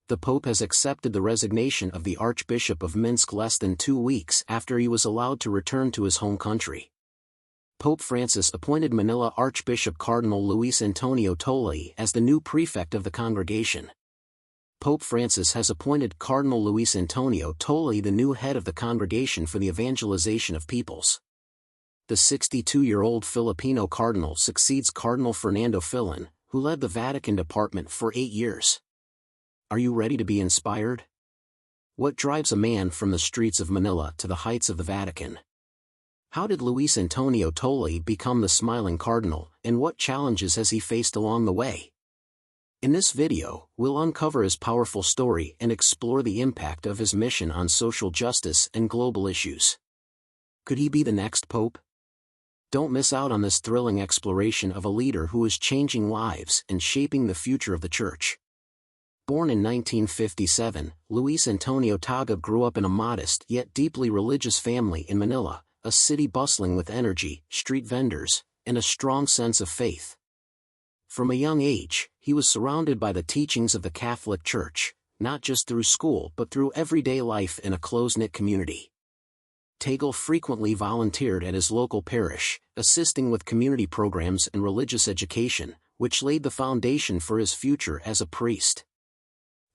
The Pope has accepted the resignation of the Archbishop of Minsk less than 2 weeks after he was allowed to return to his home country. Pope Francis appointed Manila Archbishop Cardinal Luis Antonio Tolli as the new prefect of the congregation. Pope Francis has appointed Cardinal Luis Antonio Tolli the new head of the Congregation for the Evangelization of Peoples. The 62-year-old Filipino cardinal succeeds Cardinal Fernando Filon, who led the Vatican department for 8 years. Are you ready to be inspired? What drives a man from the streets of Manila to the heights of the Vatican? How did Luis Antonio Tolli become the smiling cardinal, and what challenges has he faced along the way? In this video, we'll uncover his powerful story and explore the impact of his mission on social justice and global issues. Could he be the next pope? Don't miss out on this thrilling exploration of a leader who is changing lives and shaping the future of the Church. Born in 1957, Luis Antonio Tagle grew up in a modest yet deeply religious family in Manila, a city bustling with energy, street vendors, and a strong sense of faith. From a young age, he was surrounded by the teachings of the Catholic Church, not just through school but through everyday life in a close-knit community. Tagle frequently volunteered at his local parish, assisting with community programs and religious education, which laid the foundation for his future as a priest.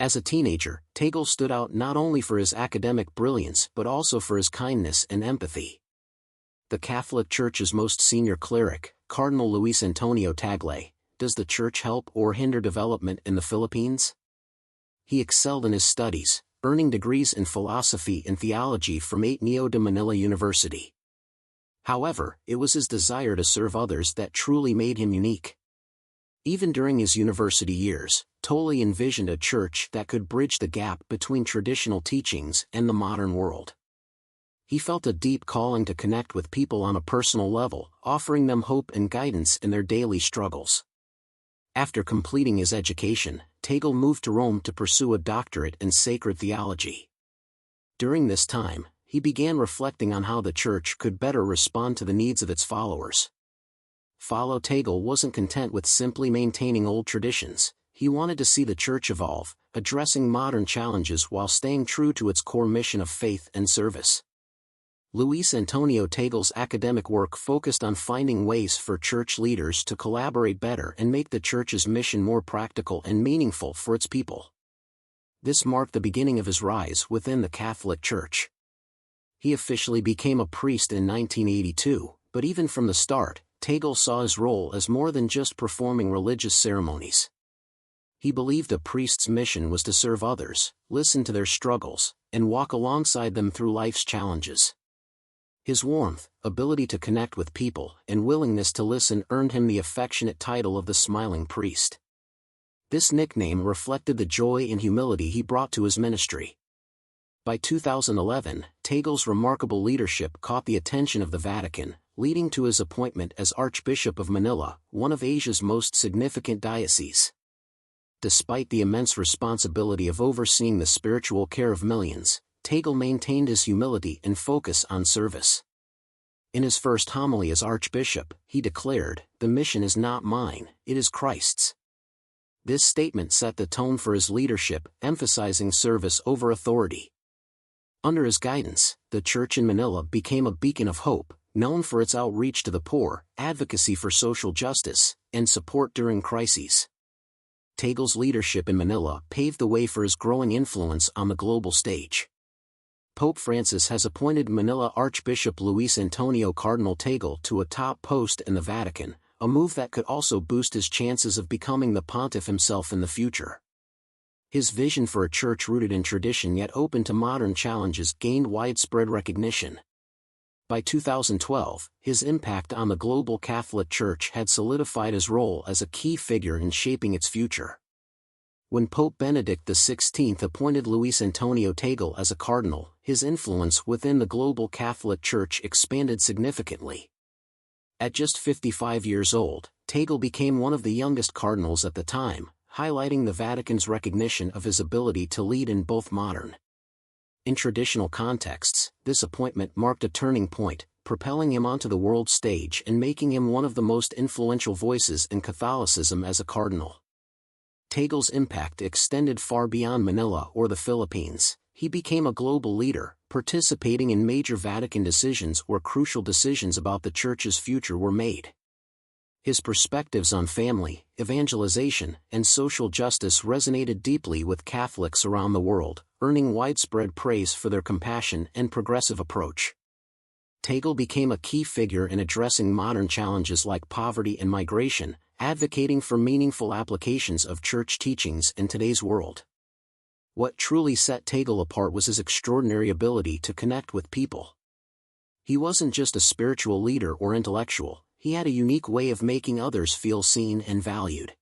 As a teenager, Tagle stood out not only for his academic brilliance but also for his kindness and empathy. The Catholic Church's most senior cleric, Cardinal Luis Antonio Tagle, does the Church help or hinder development in the Philippines? He excelled in his studies, earning degrees in philosophy and theology from Ateneo de Manila University. However, it was his desire to serve others that truly made him unique. Even during his university years, Tolli envisioned a church that could bridge the gap between traditional teachings and the modern world. He felt a deep calling to connect with people on a personal level, offering them hope and guidance in their daily struggles. After completing his education, Tagle moved to Rome to pursue a doctorate in sacred theology. During this time, he began reflecting on how the Church could better respond to the needs of its followers. Tagle wasn't content with simply maintaining old traditions. He wanted to see the Church evolve, addressing modern challenges while staying true to its core mission of faith and service. Luis Antonio Tagle's academic work focused on finding ways for church leaders to collaborate better and make the Church's mission more practical and meaningful for its people. This marked the beginning of his rise within the Catholic Church. He officially became a priest in 1982, but even from the start, Tagle saw his role as more than just performing religious ceremonies. He believed a priest's mission was to serve others, listen to their struggles, and walk alongside them through life's challenges. His warmth, ability to connect with people, and willingness to listen earned him the affectionate title of the Smiling Priest. This nickname reflected the joy and humility he brought to his ministry. By 2011, Tagle's remarkable leadership caught the attention of the Vatican, leading to his appointment as Archbishop of Manila, one of Asia's most significant dioceses. Despite the immense responsibility of overseeing the spiritual care of millions, Tagle maintained his humility and focus on service. In his first homily as Archbishop, he declared, "The mission is not mine, it is Christ's." This statement set the tone for his leadership, emphasizing service over authority. Under his guidance, the Church in Manila became a beacon of hope, known for its outreach to the poor, advocacy for social justice, and support during crises. Tagle's leadership in Manila paved the way for his growing influence on the global stage. Pope Francis has appointed Manila Archbishop Luis Antonio Cardinal Tagle to a top post in the Vatican, a move that could also boost his chances of becoming the pontiff himself in the future. His vision for a church rooted in tradition yet open to modern challenges gained widespread recognition. By 2012, his impact on the global Catholic Church had solidified his role as a key figure in shaping its future. When Pope Benedict XVI appointed Luis Antonio Tagle as a cardinal, his influence within the global Catholic Church expanded significantly. At just 55 years old, Tagle became one of the youngest cardinals at the time, highlighting the Vatican's recognition of his ability to lead in both modern. In traditional contexts, this appointment marked a turning point, propelling him onto the world stage and making him one of the most influential voices in Catholicism as a cardinal. Tagle's impact extended far beyond Manila or the Philippines. He became a global leader, participating in major Vatican decisions where crucial decisions about the Church's future were made. His perspectives on family, evangelization, and social justice resonated deeply with Catholics around the world, earning widespread praise for their compassion and progressive approach. Tagle became a key figure in addressing modern challenges like poverty and migration, advocating for meaningful applications of Church teachings in today's world. What truly set Tagle apart was his extraordinary ability to connect with people. He wasn't just a spiritual leader or intellectual, he had a unique way of making others feel seen and valued.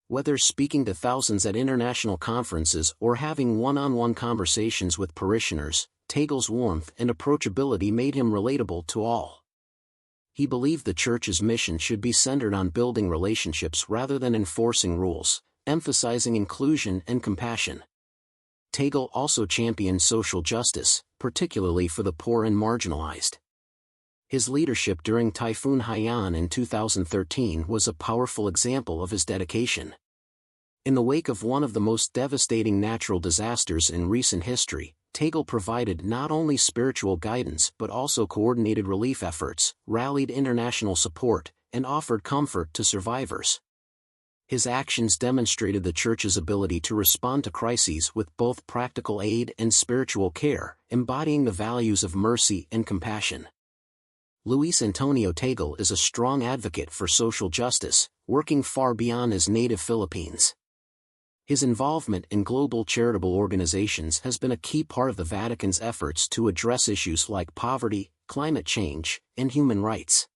Whether speaking to thousands at international conferences or having one-on-one conversations with parishioners, Tagle's warmth and approachability made him relatable to all. He believed the Church's mission should be centered on building relationships rather than enforcing rules, emphasizing inclusion and compassion. Tagle also championed social justice, particularly for the poor and marginalized. His leadership during Typhoon Haiyan in 2013 was a powerful example of his dedication. In the wake of one of the most devastating natural disasters in recent history, Tagle provided not only spiritual guidance but also coordinated relief efforts, rallied international support, and offered comfort to survivors. His actions demonstrated the Church's ability to respond to crises with both practical aid and spiritual care, embodying the values of mercy and compassion. Luis Tagle is a strong advocate for social justice, working far beyond his native Philippines. His involvement in global charitable organizations has been a key part of the Vatican's efforts to address issues like poverty, climate change, and human rights.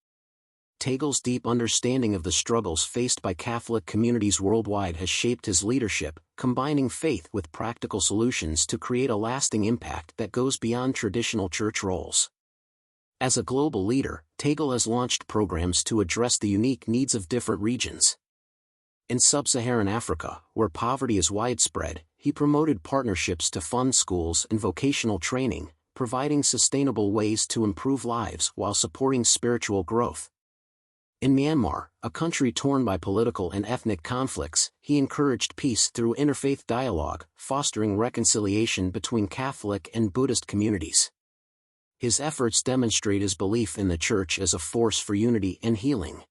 Tagle's deep understanding of the struggles faced by Catholic communities worldwide has shaped his leadership, combining faith with practical solutions to create a lasting impact that goes beyond traditional Church roles. As a global leader, Tagle has launched programs to address the unique needs of different regions. In sub-Saharan Africa, where poverty is widespread, he promoted partnerships to fund schools and vocational training, providing sustainable ways to improve lives while supporting spiritual growth. In Myanmar, a country torn by political and ethnic conflicts, he encouraged peace through interfaith dialogue, fostering reconciliation between Catholic and Buddhist communities. His efforts demonstrate his belief in the Church as a force for unity and healing.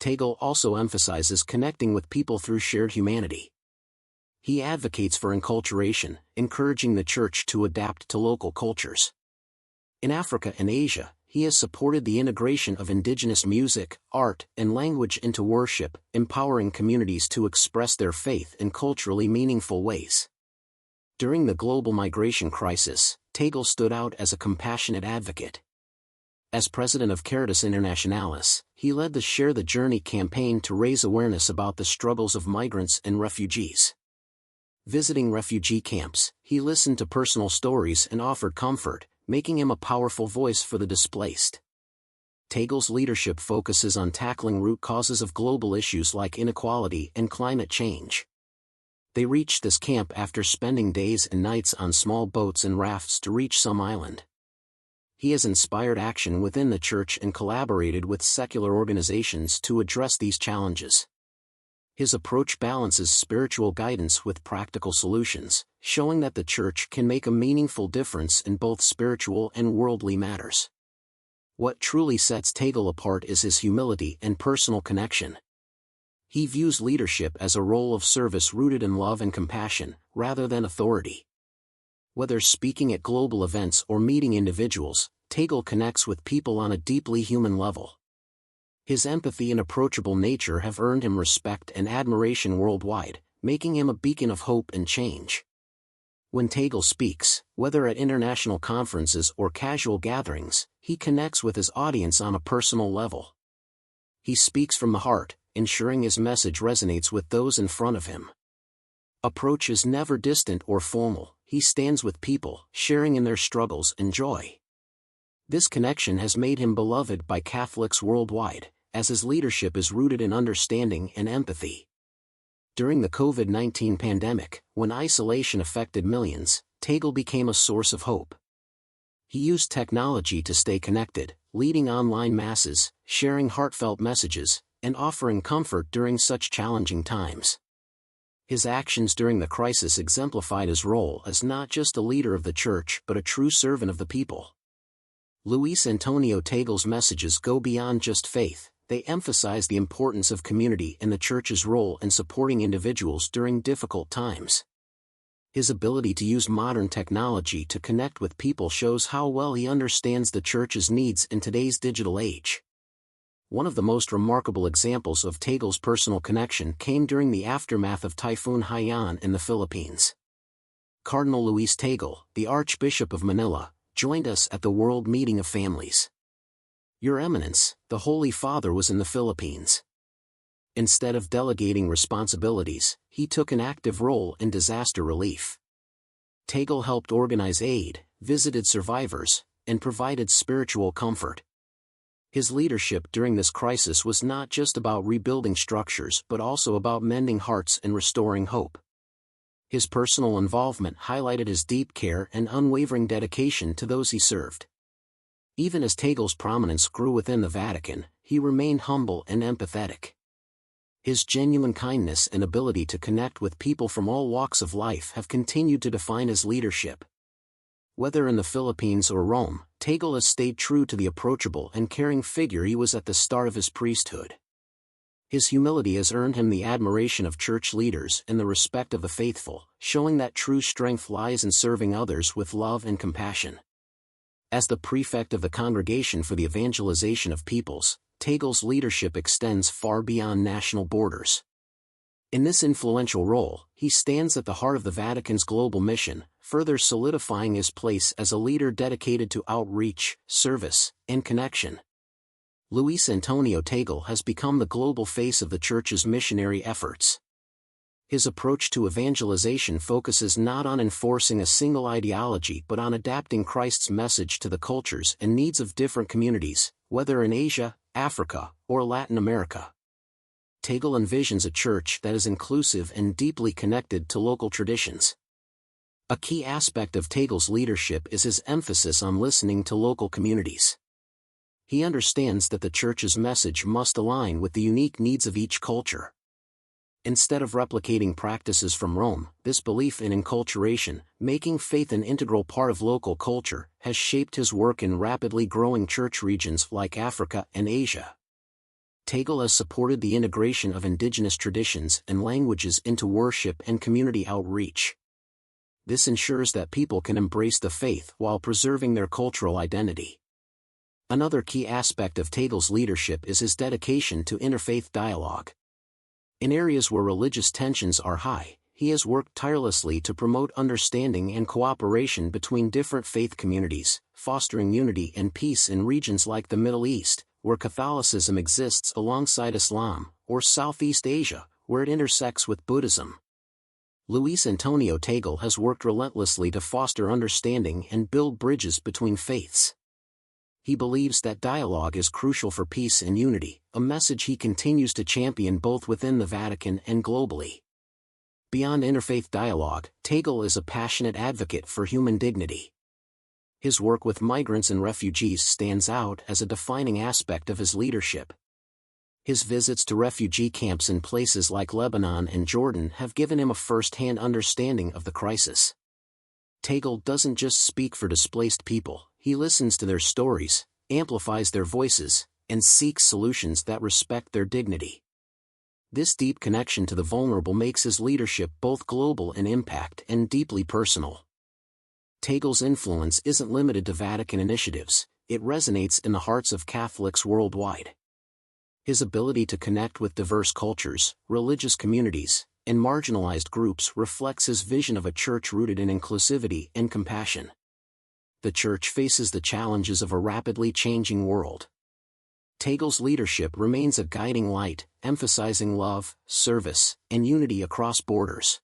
Tagle also emphasizes connecting with people through shared humanity. He advocates for enculturation, encouraging the Church to adapt to local cultures. In Africa and Asia, he has supported the integration of indigenous music, art, and language into worship, empowering communities to express their faith in culturally meaningful ways. During the global migration crisis, Tagle stood out as a compassionate advocate. As president of Caritas Internationalis, he led the Share the Journey campaign to raise awareness about the struggles of migrants and refugees. Visiting refugee camps, he listened to personal stories and offered comfort, making him a powerful voice for the displaced. Tagle's leadership focuses on tackling root causes of global issues like inequality and climate change. They reached this camp after spending days and nights on small boats and rafts to reach some island. He has inspired action within the Church and collaborated with secular organizations to address these challenges. His approach balances spiritual guidance with practical solutions, showing that the Church can make a meaningful difference in both spiritual and worldly matters. What truly sets Tagle apart is his humility and personal connection. He views leadership as a role of service rooted in love and compassion, rather than authority. Whether speaking at global events or meeting individuals, Tagle connects with people on a deeply human level. His empathy and approachable nature have earned him respect and admiration worldwide, making him a beacon of hope and change. When Tagle speaks, whether at international conferences or casual gatherings, he connects with his audience on a personal level. He speaks from the heart, ensuring his message resonates with those in front of him. Approach is never distant or formal, he stands with people, sharing in their struggles and joy. This connection has made him beloved by Catholics worldwide, as his leadership is rooted in understanding and empathy. During the COVID-19 pandemic, when isolation affected millions, Tagle became a source of hope. He used technology to stay connected, leading online masses, sharing heartfelt messages, and offering comfort during such challenging times. His actions during the crisis exemplified his role as not just a leader of the church but a true servant of the people. Luis Antonio Tagle's messages go beyond just faith. They emphasize the importance of community and the church's role in supporting individuals during difficult times. His ability to use modern technology to connect with people shows how well he understands the church's needs in today's digital age. One of the most remarkable examples of Tagle's personal connection came during the aftermath of Typhoon Haiyan in the Philippines. Cardinal Luis Tangle, the Archbishop of Manila, joined us at the World Meeting of Families. "Your Eminence, the Holy Father was in the Philippines." Instead of delegating responsibilities, he took an active role in disaster relief. Tangle helped organize aid, visited survivors, and provided spiritual comfort. His leadership during this crisis was not just about rebuilding structures but also about mending hearts and restoring hope. His personal involvement highlighted his deep care and unwavering dedication to those he served. Even as Tangle's prominence grew within the Vatican, he remained humble and empathetic. His genuine kindness and ability to connect with people from all walks of life have continued to define his leadership. Whether in the Philippines or Rome, Tangle has stayed true to the approachable and caring figure he was at the start of his priesthood. His humility has earned him the admiration of church leaders and the respect of the faithful, showing that true strength lies in serving others with love and compassion. As the prefect of the Congregation for the Evangelization of Peoples, Tangle's leadership extends far beyond national borders. In this influential role, he stands at the heart of the Vatican's global mission, further solidifying his place as a leader dedicated to outreach, service, and connection. Luis Antonio Tangle has become the global face of the Church's missionary efforts. His approach to evangelization focuses not on enforcing a single ideology but on adapting Christ's message to the cultures and needs of different communities, whether in Asia, Africa, or Latin America. Tangle envisions a church that is inclusive and deeply connected to local traditions. A key aspect of Tangle's leadership is his emphasis on listening to local communities. He understands that the church's message must align with the unique needs of each culture. Instead of replicating practices from Rome, this belief in enculturation, making faith an integral part of local culture, has shaped his work in rapidly growing church regions like Africa and Asia. Tangle has supported the integration of indigenous traditions and languages into worship and community outreach. This ensures that people can embrace the faith while preserving their cultural identity. Another key aspect of Tangle's leadership is his dedication to interfaith dialogue. In areas where religious tensions are high, he has worked tirelessly to promote understanding and cooperation between different faith communities, fostering unity and peace in regions like the Middle East, where Catholicism exists alongside Islam, or Southeast Asia, where it intersects with Buddhism. Luis Antonio Tangle has worked relentlessly to foster understanding and build bridges between faiths. He believes that dialogue is crucial for peace and unity, a message he continues to champion both within the Vatican and globally. Beyond interfaith dialogue, Tangle is a passionate advocate for human dignity. His work with migrants and refugees stands out as a defining aspect of his leadership. His visits to refugee camps in places like Lebanon and Jordan have given him a first-hand understanding of the crisis. Tangle doesn't just speak for displaced people, he listens to their stories, amplifies their voices, and seeks solutions that respect their dignity. This deep connection to the vulnerable makes his leadership both global in impact and deeply personal. Tangle's influence isn't limited to Vatican initiatives, it resonates in the hearts of Catholics worldwide. His ability to connect with diverse cultures, religious communities, and marginalized groups reflects his vision of a church rooted in inclusivity and compassion. The church faces the challenges of a rapidly changing world. Tangle's leadership remains a guiding light, emphasizing love, service, and unity across borders.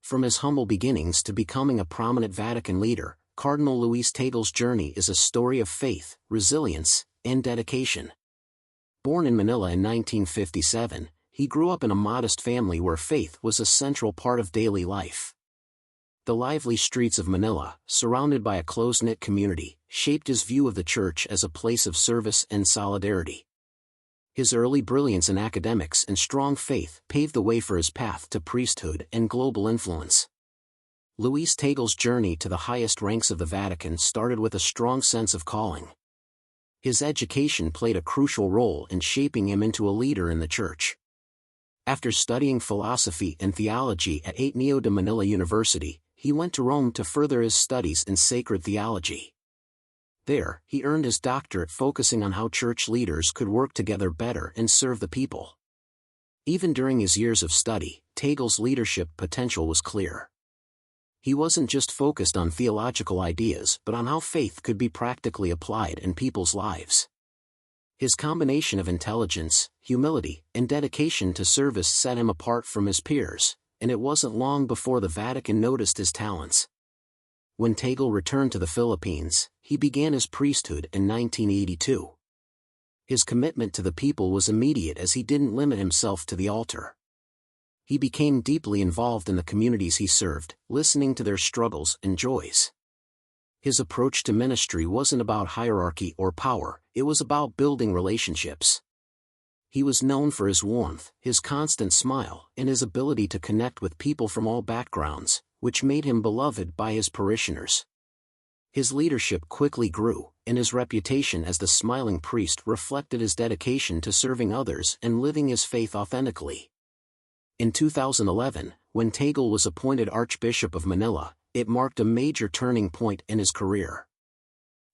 From his humble beginnings to becoming a prominent Vatican leader, Cardinal Luis Tangle's journey is a story of faith, resilience, and dedication. Born in Manila in 1957, he grew up in a modest family where faith was a central part of daily life. The lively streets of Manila, surrounded by a close-knit community, shaped his view of the church as a place of service and solidarity. His early brilliance in academics and strong faith paved the way for his path to priesthood and global influence. Luis Tangle's journey to the highest ranks of the Vatican started with a strong sense of calling. His education played a crucial role in shaping him into a leader in the Church. After studying philosophy and theology at Ateneo de Manila University, he went to Rome to further his studies in sacred theology. There, he earned his doctorate focusing on how church leaders could work together better and serve the people. Even during his years of study, Tangle's leadership potential was clear. He wasn't just focused on theological ideas but on how faith could be practically applied in people's lives. His combination of intelligence, humility, and dedication to service set him apart from his peers, and it wasn't long before the Vatican noticed his talents. When Tangle returned to the Philippines, he began his priesthood in 1982. His commitment to the people was immediate as he didn't limit himself to the altar. He became deeply involved in the communities he served, listening to their struggles and joys. His approach to ministry wasn't about hierarchy or power, it was about building relationships. He was known for his warmth, his constant smile, and his ability to connect with people from all backgrounds, which made him beloved by his parishioners. His leadership quickly grew, and his reputation as the smiling priest reflected his dedication to serving others and living his faith authentically. In 2011, when Tangle was appointed Archbishop of Manila, it marked a major turning point in his career.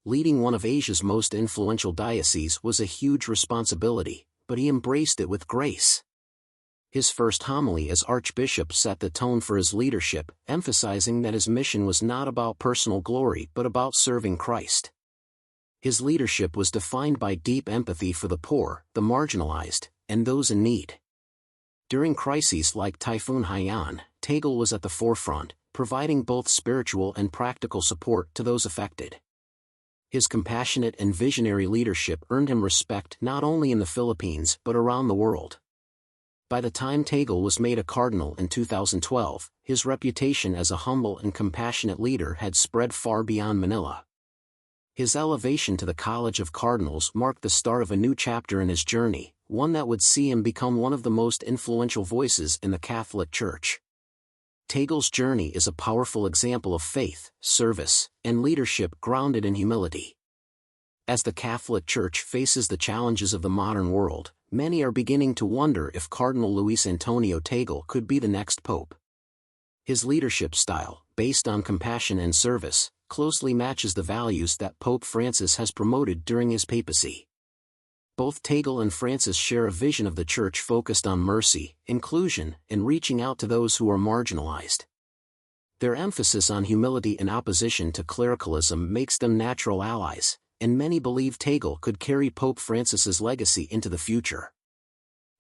Leading one of Asia's most influential dioceses was a huge responsibility, but he embraced it with grace. His first homily as Archbishop set the tone for his leadership, emphasizing that his mission was not about personal glory but about serving Christ. His leadership was defined by deep empathy for the poor, the marginalized, and those in need. During crises like Typhoon Haiyan, Tangle was at the forefront, providing both spiritual and practical support to those affected. His compassionate and visionary leadership earned him respect not only in the Philippines but around the world. By the time Tangle was made a cardinal in 2012, his reputation as a humble and compassionate leader had spread far beyond Manila. His elevation to the College of Cardinals marked the start of a new chapter in his journey, one that would see him become one of the most influential voices in the Catholic Church. Tangle's journey is a powerful example of faith, service, and leadership grounded in humility. As the Catholic Church faces the challenges of the modern world, many are beginning to wonder if Cardinal Luis Antonio Tangle could be the next pope. His leadership style, based on compassion and service, closely matches the values that Pope Francis has promoted during his papacy. Both Tangle and Francis share a vision of the Church focused on mercy, inclusion, and reaching out to those who are marginalized. Their emphasis on humility in opposition to clericalism makes them natural allies, and many believe Tangle could carry Pope Francis's legacy into the future.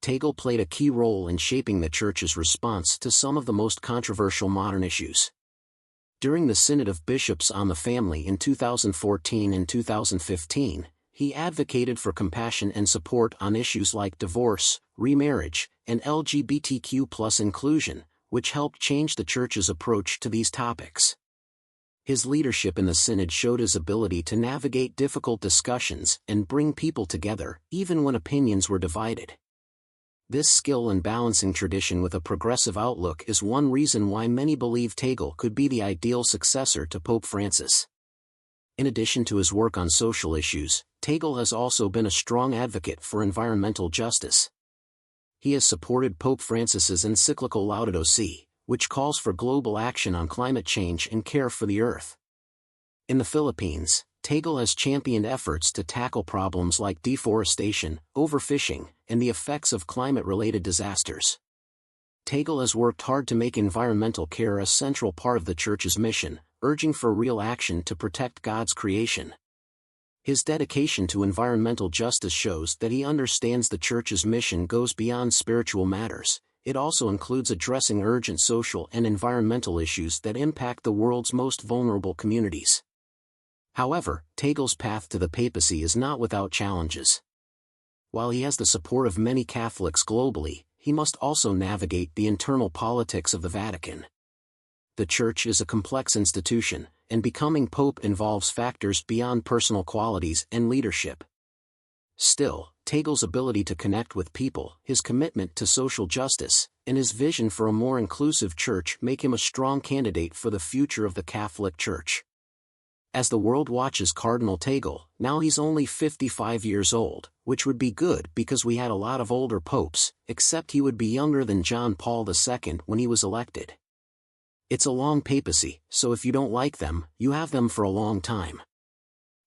Tangle played a key role in shaping the Church's response to some of the most controversial modern issues. During the Synod of Bishops on the Family in 2014 and 2015, he advocated for compassion and support on issues like divorce, remarriage, and LGBTQ+ inclusion, which helped change the Church's approach to these topics. His leadership in the Synod showed his ability to navigate difficult discussions and bring people together, even when opinions were divided. This skill in balancing tradition with a progressive outlook is one reason why many believe Tangle could be the ideal successor to Pope Francis. In addition to his work on social issues, Tangle has also been a strong advocate for environmental justice. He has supported Pope Francis's encyclical Laudato Si', which calls for global action on climate change and care for the earth. In the Philippines, Tangle has championed efforts to tackle problems like deforestation, overfishing, and the effects of climate-related disasters. Tangle has worked hard to make environmental care a central part of the Church's mission, urging for real action to protect God's creation. His dedication to environmental justice shows that he understands the Church's mission goes beyond spiritual matters. It also includes addressing urgent social and environmental issues that impact the world's most vulnerable communities. However, Tangle's path to the papacy is not without challenges. While he has the support of many Catholics globally, he must also navigate the internal politics of the Vatican. The Church is a complex institution, and becoming pope involves factors beyond personal qualities and leadership. Still, Tagle's ability to connect with people, his commitment to social justice, and his vision for a more inclusive church make him a strong candidate for the future of the Catholic Church. As the world watches Cardinal Tagle, now he's only 55 years old, which would be good because we had a lot of older popes, except he would be younger than John Paul II when he was elected. It's a long papacy, so if you don't like them, you have them for a long time.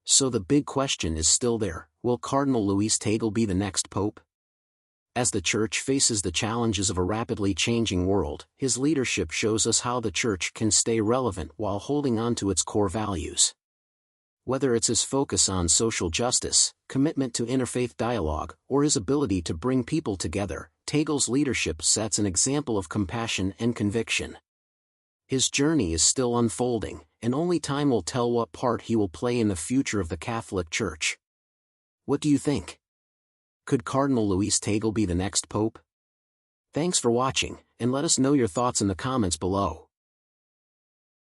So the big question is still there, will Cardinal Luis Tagle be the next pope? As the Church faces the challenges of a rapidly changing world, his leadership shows us how the Church can stay relevant while holding on to its core values. Whether it's his focus on social justice, commitment to interfaith dialogue, or his ability to bring people together, Tagle's leadership sets an example of compassion and conviction. His journey is still unfolding, and only time will tell what part he will play in the future of the Catholic Church. What do you think? Could Cardinal Luis Tagle be the next pope? Thanks for watching, and let us know your thoughts in the comments below.